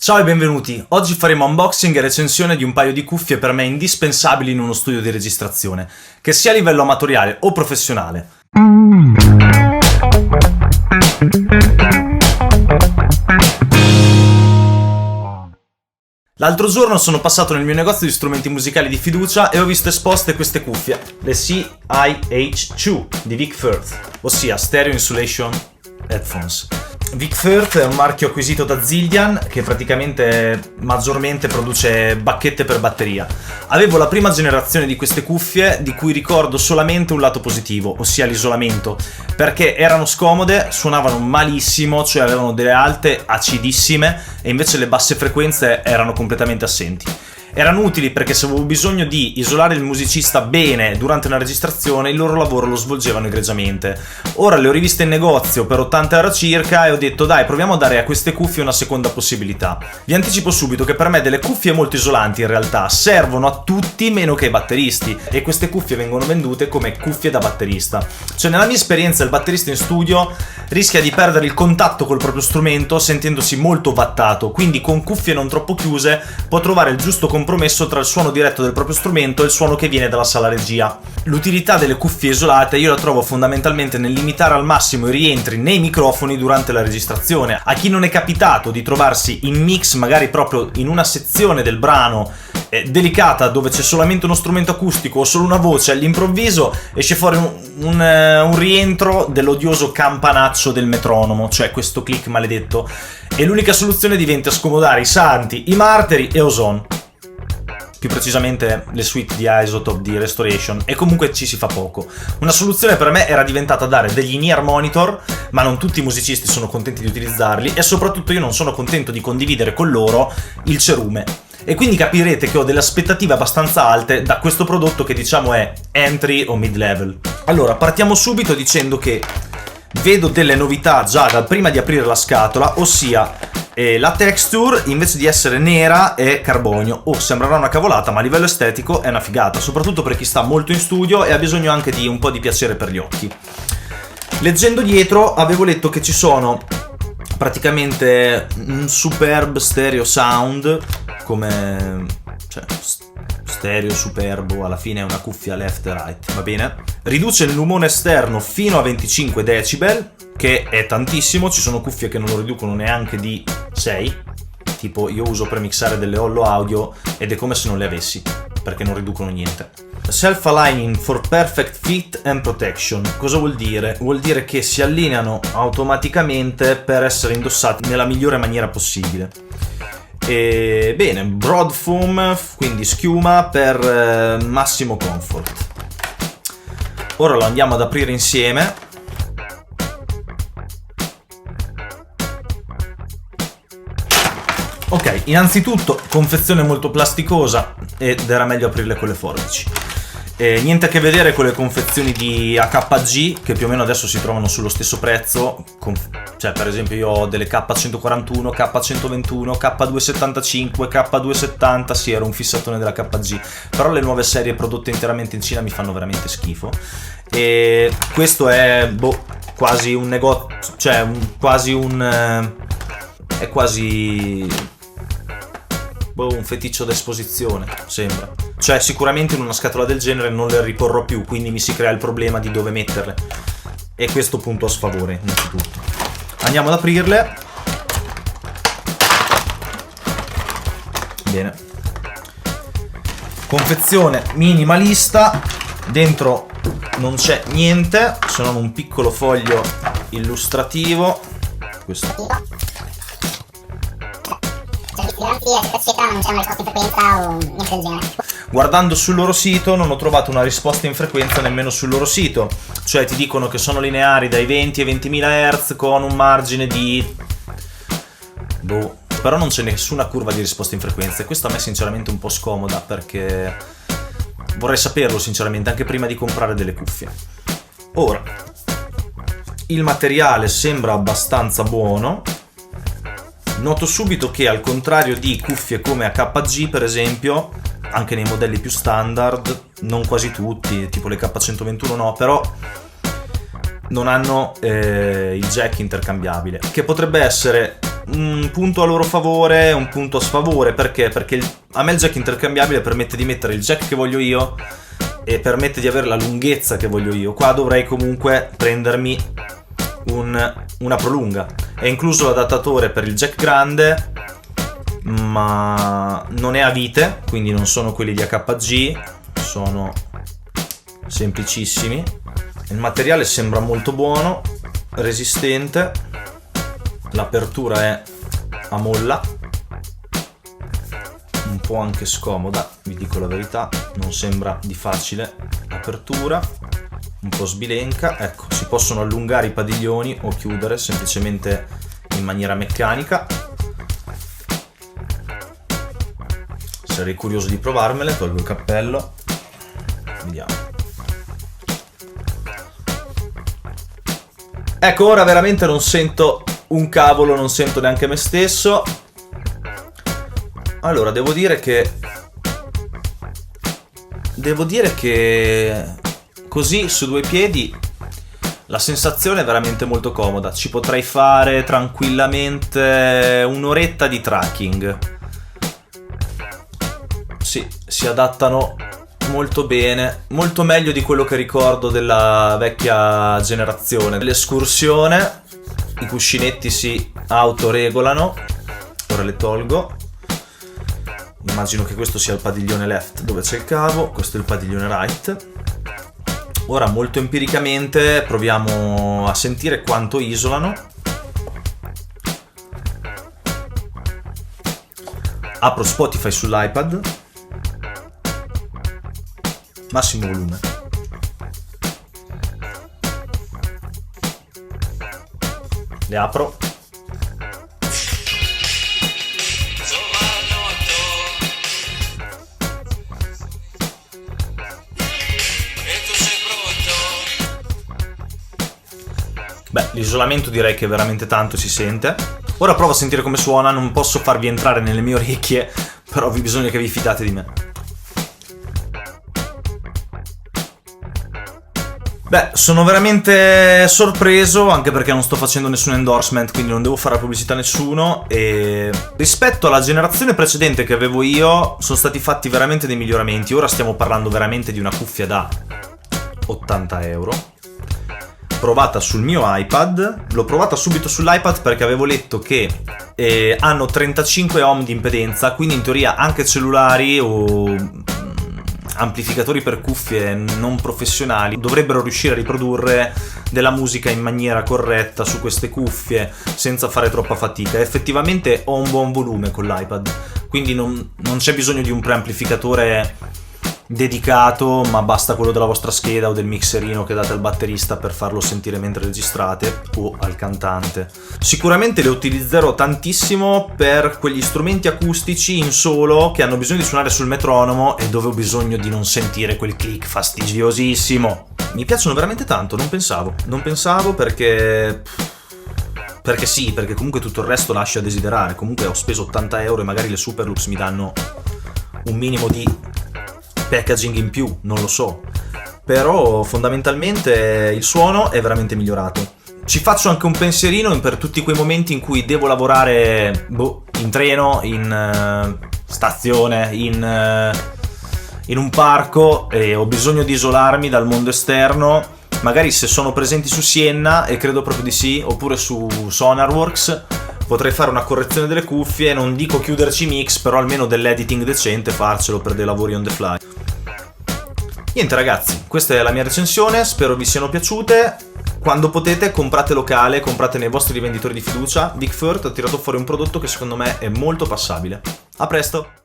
Ciao e benvenuti, oggi faremo unboxing e recensione di un paio di cuffie per me indispensabili in uno studio di registrazione, che sia a livello amatoriale o professionale. L'altro giorno sono passato nel mio negozio di strumenti musicali di fiducia e ho visto esposte queste cuffie, le CIH2 di Vic Firth, ossia Stereo Insulation Headphones. Vic Firth è un marchio acquisito da Zildjian che praticamente maggiormente produce bacchette per batteria. Avevo la prima generazione di queste cuffie di cui ricordo solamente un lato positivo, ossia l'isolamento, perché erano scomode, suonavano malissimo, cioè avevano delle alte acidissime e invece le basse frequenze erano completamente assenti. Erano utili perché se avevo bisogno di isolare il musicista bene durante una registrazione, il loro lavoro lo svolgevano egregiamente. Ora le ho riviste in negozio per 80 euro circa e ho detto dai, proviamo a dare a queste cuffie una seconda possibilità. Vi anticipo subito che per me delle cuffie molto isolanti in realtà servono a tutti meno che ai batteristi, e queste cuffie vengono vendute come cuffie da batterista. Cioè nella mia esperienza il batterista in studio rischia di perdere il contatto col proprio strumento sentendosi molto vattato, quindi con cuffie non troppo chiuse può trovare il giusto compromesso tra il suono diretto del proprio strumento e il suono che viene dalla sala regia. L'utilità delle cuffie isolate io la trovo fondamentalmente nel limitare al massimo i rientri nei microfoni durante la registrazione. A chi non è capitato di trovarsi in mix magari proprio in una sezione del brano delicata dove c'è solamente uno strumento acustico o solo una voce, all'improvviso esce fuori un rientro dell'odioso campanaccio del metronomo, cioè questo click maledetto, e l'unica soluzione diventa scomodare i santi, i martiri e Ozone, più precisamente le suite di Isotope di Restoration, e comunque ci si fa poco. Una soluzione per me era diventata dare degli in-ear monitor, ma non tutti i musicisti sono contenti di utilizzarli e soprattutto io non sono contento di condividere con loro il cerume. E quindi capirete che ho delle aspettative abbastanza alte da questo prodotto che diciamo è entry o mid level. Allora, partiamo subito dicendo che vedo delle novità già dal prima di aprire la scatola, ossia la texture invece di essere nera è carbonio. Sembrerà una cavolata, ma a livello estetico è una figata, soprattutto per chi sta molto in studio e ha bisogno anche di un po' di piacere per gli occhi. Leggendo dietro avevo letto che ci sono praticamente un superb stereo sound, come stereo superbo, alla fine è una cuffia left e right, va bene? Riduce il lumone esterno fino a 25 decibel, che è tantissimo. Ci sono cuffie che non lo riducono neanche di 6, tipo io uso per mixare delle Hollow Audio ed è come se non le avessi, perché non riducono niente. Self-aligning for perfect fit and protection. Cosa vuol dire? Vuol dire che si allineano automaticamente per essere indossati nella migliore maniera possibile. E bene, broad foam, quindi schiuma per massimo comfort. Ora lo andiamo ad aprire insieme. Ok, innanzitutto confezione molto plasticosa ed era meglio aprirle con le forbici. Niente a che vedere con le confezioni di AKG, che più o meno adesso si trovano sullo stesso prezzo. Cioè, per esempio, io ho delle K141, K121, K275, K270. Sì, ero un fissatone della KG, però le nuove serie prodotte interamente in Cina mi fanno veramente schifo. E questo è quasi un negozio, cioè è quasi un feticcio d'esposizione, sembra. Cioè sicuramente in una scatola del genere non le riporrò più, quindi mi si crea il problema di dove metterle, e questo punto a sfavore innanzitutto. Andiamo ad aprirle. Bene, confezione minimalista, dentro non c'è niente se non un piccolo foglio illustrativo, questo. Guardando sul loro sito non ho trovato una risposta in frequenza nemmeno sul loro sito, cioè ti dicono che sono lineari dai 20 ai 20.000 Hz con un margine di però non c'è nessuna curva di risposta in frequenza, e questo a me sinceramente un po' scomoda, perché vorrei saperlo sinceramente anche prima di comprare delle cuffie. Ora, il materiale sembra abbastanza buono. Noto subito che, al contrario di cuffie come AKG per esempio, anche nei modelli più standard, non quasi tutti, tipo le K121 no, però non hanno il jack intercambiabile, che potrebbe essere un punto a loro favore e un punto a sfavore. Perché? Perché a me il jack intercambiabile permette di mettere il jack che voglio io e permette di avere la lunghezza che voglio io. Qua dovrei comunque prendermi una prolunga. È incluso l'adattatore per il jack grande, ma non è a vite, quindi non sono quelli di AKG, sono semplicissimi. Il materiale sembra molto buono, resistente, l'apertura è a molla, un po' anche scomoda, vi dico la verità, non sembra di facile apertura, un po' sbilenca. Ecco, si possono allungare i padiglioni o chiudere semplicemente in maniera meccanica. Sarei curioso di provarmele, tolgo il cappello, vediamo. Ecco, ora veramente non sento un cavolo, non sento neanche me stesso. Allora, devo dire che così su due piedi la sensazione è veramente molto comoda. Ci potrei fare tranquillamente un'oretta di tracking. Sì, si adattano molto bene, molto meglio di quello che ricordo della vecchia generazione. L'escursione, i cuscinetti si autoregolano. Ora le tolgo. Immagino che questo sia il padiglione left dove c'è il cavo, questo è il padiglione right. Ora molto empiricamente proviamo a sentire quanto isolano. Apro Spotify sull'iPad, massimo volume. Le apro. Beh, l'isolamento direi che veramente tanto si sente. Ora provo a sentire come suona, non posso farvi entrare nelle mie orecchie, però bisogna che vi fidate di me. Beh, sono veramente sorpreso, anche perché non sto facendo nessun endorsement, quindi non devo fare pubblicità a nessuno. E rispetto alla generazione precedente che avevo io, sono stati fatti veramente dei miglioramenti. Ora stiamo parlando veramente di una cuffia da 80 euro. Provata sul mio iPad, l'ho provata subito sull'iPad perché avevo letto che hanno 35 ohm di impedenza, quindi in teoria anche cellulari o amplificatori per cuffie non professionali dovrebbero riuscire a riprodurre della musica in maniera corretta su queste cuffie senza fare troppa fatica. Effettivamente ho un buon volume con l'iPad, quindi non c'è bisogno di un preamplificatore dedicato, ma basta quello della vostra scheda o del mixerino che date al batterista per farlo sentire mentre registrate o al cantante. Sicuramente le utilizzerò tantissimo per quegli strumenti acustici in solo che hanno bisogno di suonare sul metronomo e dove ho bisogno di non sentire quel click fastidiosissimo. Mi piacciono veramente tanto, non pensavo perché sì, perché comunque tutto il resto lascia a desiderare. Comunque ho speso 80 euro e magari le Superlux mi danno un minimo di packaging in più, non lo so, però fondamentalmente il suono è veramente migliorato. Ci faccio anche un pensierino per tutti quei momenti in cui devo lavorare in treno, in stazione, in un parco e ho bisogno di isolarmi dal mondo esterno. Magari se sono presenti su Sienna, e credo proprio di sì, oppure su Sonarworks, potrei fare una correzione delle cuffie, non dico chiuderci mix, però almeno dell'editing decente farcelo per dei lavori on the fly. Niente ragazzi, questa è la mia recensione, spero vi siano piaciute. Quando potete comprate locale, comprate nei vostri rivenditori di fiducia. Vic Firth ha tirato fuori un prodotto che secondo me è molto passabile. A presto!